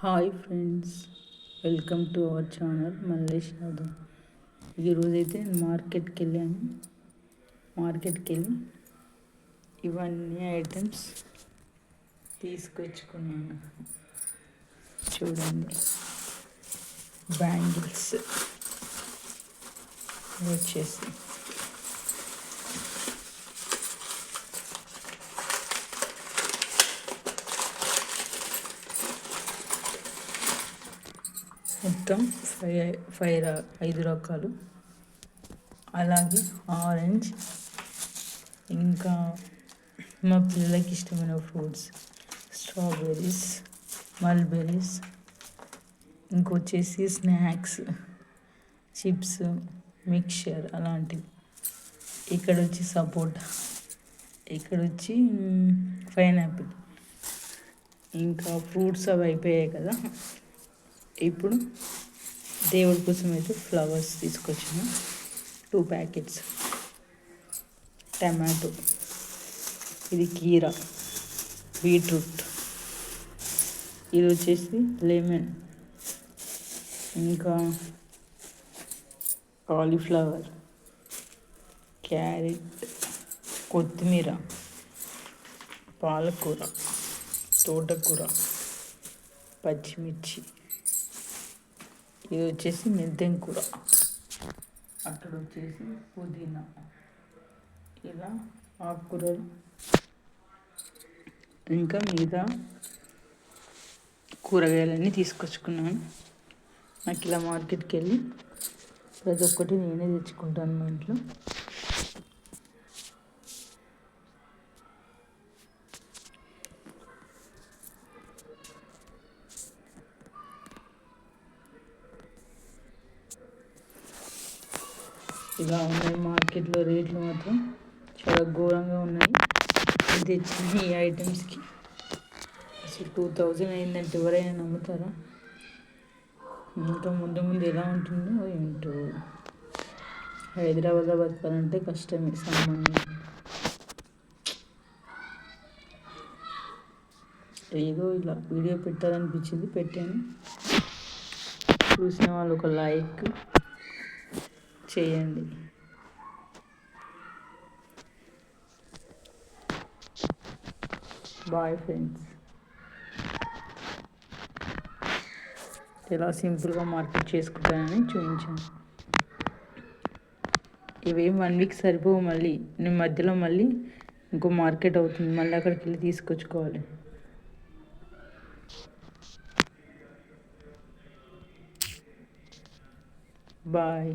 Hi friends, welcome to our channel Mallesh Yadav. ఈరోజైతే నేను మార్కెట్కి వెళ్ళి ఇవన్నీ ఐటమ్స్ తీసుకొచ్చుకున్నాను. చూడండి, బ్యాంగిల్స్ వచ్చేసి మొత్తం 5 రకాలు. అలాగే ఆరెంజ్, ఇంకా మా పిల్లలకి ఇష్టమైన ఫ్రూట్స్, స్ట్రాబెర్రీస్, మల్బెర్రీస్, ఇంకొచ్చేసి స్నాక్స్, చిప్స్, మిక్చర్ అలాంటివి. ఇక్కడ వచ్చి సపోటా, ఇక్కడ వచ్చి పైనాపిల్. ఇంకా ఫ్రూట్స్ అవి అయిపోయాయి కదా. ఇప్పుడు దేవుడి కోసం అయితే ఫ్లవర్స్ తీసుకొచ్చాను. 2 ప్యాకెట్స్. టమాటో, ఇది కీరా, బీట్రూట్, ఇది వచ్చేసి లెమన్, ఇంకా కాలీఫ్లవర్, క్యారెట్, కొత్తిమీర, పాలకూర, తోటకూర, పచ్చిమిర్చి, ఇది వచ్చేసి మెంతెం కూర, అక్కడ వచ్చేసి పుదీనా. ఇలా ఆకుకూరలు, ఇంకా మిగతా కూరగాయలన్నీ తీసుకొచ్చుకున్నాను. నాకు ఇలా మార్కెట్కి వెళ్ళి ప్రతి ఒక్కటి నేనే తెచ్చుకుంటాను మా ఇంట్లో. ఇలా ఉన్నాయి మార్కెట్లో రేట్లు మాత్రం చాలా ఘోరంగా ఉన్నాయి. తెచ్చిన ఈ ఐటమ్స్కి అసలు 2000 అయిందంటే ఎవరైనా నమ్ముతారా? ఇంకా ముందు ఎలా ఉంటుందో ఏంటో. హైదరాబాద్లో బతకాలంటే కష్టమే. సామాన్యం ఏదో ఇలా వీడియో పెట్టాలనిపించింది, పెట్టాను. చూసిన వాళ్ళు ఒక లైక్ చేయండి. Bye friends. ఎలా సింపుల్గా మార్కెట్ చేసుకుంటానని చూపించాను. ఇవేం 1 వీక్ సరిపోవు. మళ్ళీ నేను మధ్యలో మళ్ళీ ఇంకో మార్కెట్ అవుతుంది, మళ్ళీ అక్కడికి వెళ్ళి తీసుకొచ్చుకోవాలి. బాయ్.